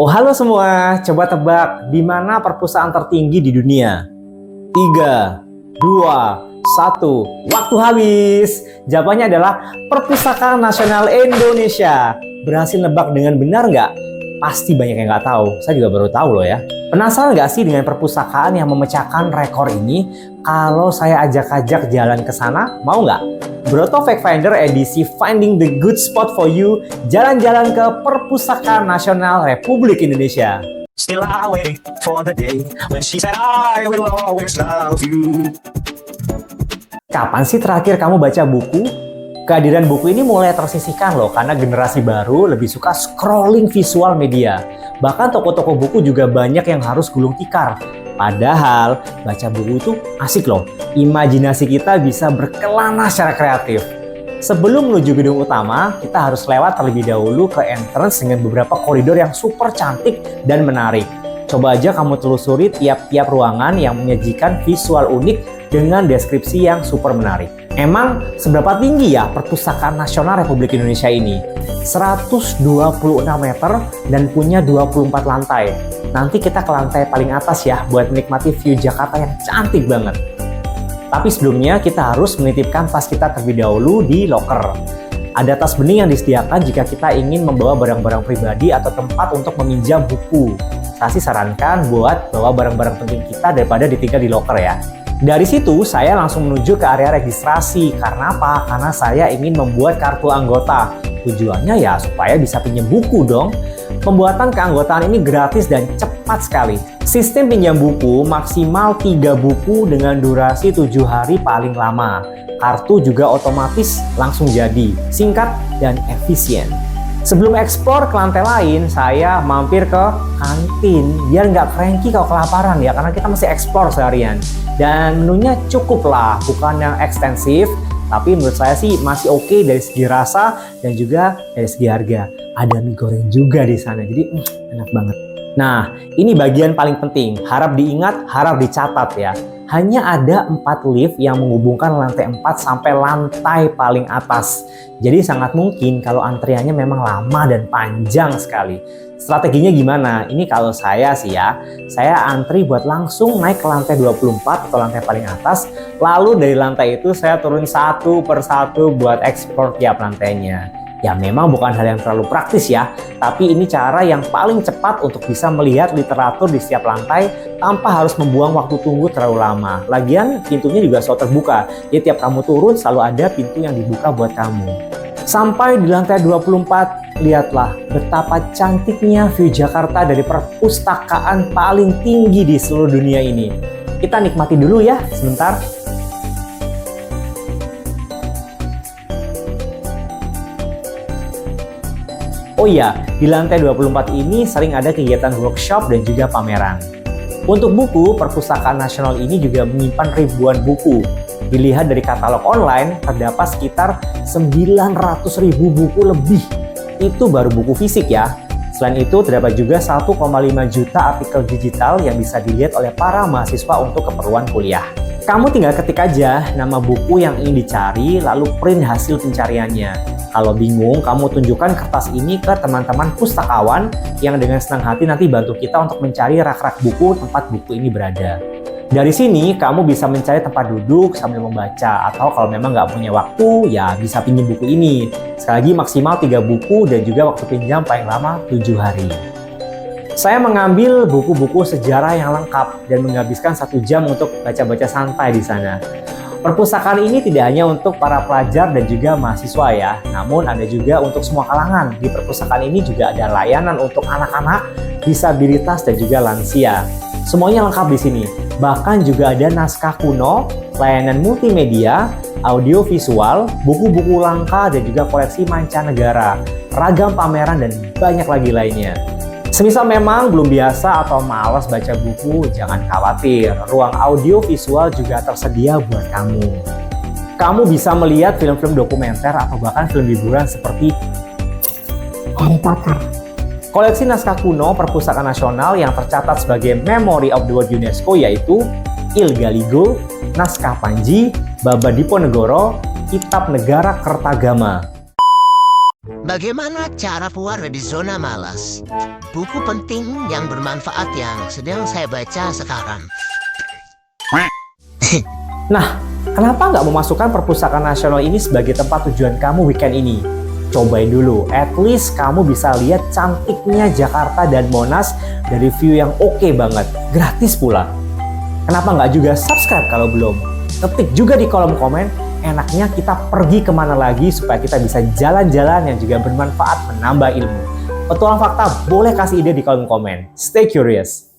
Oh halo semua, coba tebak di mana perpustakaan tertinggi di dunia? 3, 2, 1, waktu habis. Jawabannya adalah Perpustakaan Nasional Indonesia. Berhasil nebak dengan benar nggak? Pasti banyak yang nggak tahu, saya juga baru tahu loh ya. Penasaran nggak sih dengan perpustakaan yang memecahkan rekor ini? Kalau saya ajak-ajak jalan ke sana, mau nggak? Broto Fact Finder edisi Finding the Good Spot for You, jalan-jalan ke Perpustakaan Nasional Republik Indonesia. Still I wait for the day when she said I will always love you. Kapan sih terakhir kamu baca buku? Kehadiran buku ini mulai tersisihkan loh karena generasi baru lebih suka scrolling visual media. Bahkan toko-toko buku juga banyak yang harus gulung tikar. Padahal baca buku itu asik loh. Imajinasi kita bisa berkelana secara kreatif. Sebelum menuju gedung utama, kita harus lewat terlebih dahulu ke entrance dengan beberapa koridor yang super cantik dan menarik. Coba aja kamu telusuri tiap-tiap ruangan yang menyajikan visual unik dengan deskripsi yang super menarik. Emang seberapa tinggi ya Perpustakaan Nasional Republik Indonesia ini? 126 meter dan punya 24 lantai. Nanti kita ke lantai paling atas ya buat menikmati view Jakarta yang cantik banget. Tapi sebelumnya kita harus menitipkan tas kita terlebih dahulu di locker. Ada tas bening yang disediakan jika kita ingin membawa barang-barang pribadi atau tempat untuk meminjam buku. Saya sih sarankan buat bawa barang-barang penting kita daripada ditinggal di locker ya. Dari situ saya langsung menuju ke area registrasi. Karena apa? Karena saya ingin membuat kartu anggota. Tujuannya ya supaya bisa pinjam buku dong. Pembuatan keanggotaan ini gratis dan cepat sekali. Sistem pinjam buku maksimal 3 buku dengan durasi 7 hari paling lama. Kartu juga otomatis langsung jadi, singkat dan efisien. Sebelum eksplor ke lantai lain, saya mampir ke kantin biar nggak cranky kalau kelaparan ya, karena kita masih eksplor seharian. Dan menunya cukup lah, bukan yang ekstensif, tapi menurut saya sih masih oke dari segi rasa dan juga dari segi harga. Ada mie goreng juga di sana, jadi enak banget. Nah, ini bagian paling penting, harap diingat, harap dicatat ya. Hanya ada 4 lift yang menghubungkan lantai 4 sampai lantai paling atas. Jadi sangat mungkin kalau antriannya memang lama dan panjang sekali. Strateginya gimana? Ini kalau saya sih ya, saya antri buat langsung naik ke lantai 24 atau lantai paling atas. Lalu dari lantai itu saya turun satu per satu buat eksplor tiap lantainya. Ya memang bukan hal yang terlalu praktis ya, tapi ini cara yang paling cepat untuk bisa melihat literatur di setiap lantai tanpa harus membuang waktu tunggu terlalu lama. Lagian pintunya juga selalu terbuka, jadi tiap kamu turun selalu ada pintu yang dibuka buat kamu. Sampai di lantai 24, lihatlah betapa cantiknya view Jakarta dari perpustakaan paling tinggi di seluruh dunia ini. Kita nikmati dulu ya sebentar. Oh iya, di lantai 24 ini sering ada kegiatan workshop dan juga pameran. Untuk buku, Perpustakaan Nasional ini juga menyimpan ribuan buku. Dilihat dari katalog online, terdapat sekitar 900.000 buku lebih. Itu baru buku fisik ya. Selain itu, terdapat juga 1,5 juta artikel digital yang bisa dilihat oleh para mahasiswa untuk keperluan kuliah. Kamu tinggal ketik aja nama buku yang ingin dicari, lalu print hasil pencariannya. Kalau bingung, kamu tunjukkan kertas ini ke teman-teman pustakawan yang dengan senang hati nanti bantu kita untuk mencari rak-rak buku tempat buku ini berada. Dari sini, kamu bisa mencari tempat duduk sambil membaca, atau kalau memang nggak punya waktu, ya bisa pinjam buku ini. Sekali lagi maksimal 3 buku dan juga waktu pinjam paling lama 7 hari. Saya mengambil buku-buku sejarah yang lengkap dan menghabiskan 1 jam untuk baca-baca santai di sana. Perpustakaan ini tidak hanya untuk para pelajar dan juga mahasiswa ya, namun ada juga untuk semua kalangan. Di perpustakaan ini juga ada layanan untuk anak-anak, disabilitas dan juga lansia. Semuanya lengkap di sini. Bahkan juga ada naskah kuno, layanan multimedia, audio visual, buku-buku langka dan juga koleksi mancanegara, ragam pameran dan banyak lagi lainnya. Semisal memang belum biasa atau malas baca buku, jangan khawatir. Ruang audio visual juga tersedia buat kamu. Kamu bisa melihat film-film dokumenter atau bahkan film hiburan seperti Harry Potter. Koleksi naskah kuno Perpustakaan Nasional yang tercatat sebagai Memory of the World UNESCO yaitu Il Galigo, Naskah Panji, Baba Diponegoro, Kitab Negara Kertagama. Bagaimana cara keluar dari zona malas? Buku penting yang bermanfaat yang sedang saya baca sekarang. Nah, kenapa nggak memasukkan perpustakaan nasional ini sebagai tempat tujuan kamu weekend ini? Cobain dulu, at least kamu bisa lihat cantiknya Jakarta dan Monas dari view yang oke banget, gratis pula. Kenapa nggak juga subscribe kalau belum? Ketik juga di kolom komen, enaknya kita pergi kemana lagi supaya kita bisa jalan-jalan yang juga bermanfaat menambah ilmu. Petualang Fakta boleh kasih ide di kolom komen. Stay curious!